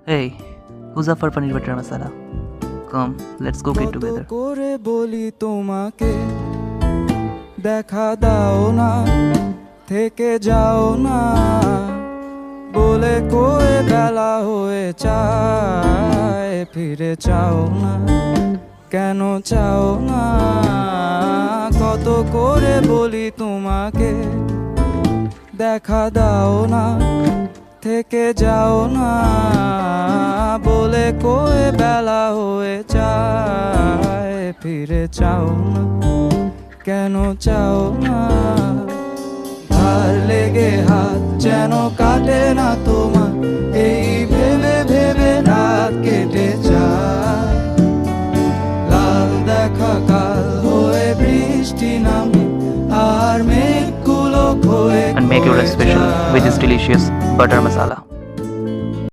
Hey, who's up for paneer butter masala? Come, let's cook it together. করে বলি তোমাকে দেখা দাও না থেকে যাও না বলে কয়ে বেলা হয়ে চায় ফিরে চাও না কেন চাও না কত করে বলি তোমাকে দেখা দাও না থেকে যাও না বলে কয়ে বেলা হয়ে যায় ফিরে চাও না কেন চাও না ধার লেগে হাত যেন কাটে না তোমার এই ভেবে ভেবে রাত কেটে যায় লাল দেখা কাল হয়ে বৃষ্টি নামে আর মেঘগুলো খয়ে And make your special, which is delicious butter masala.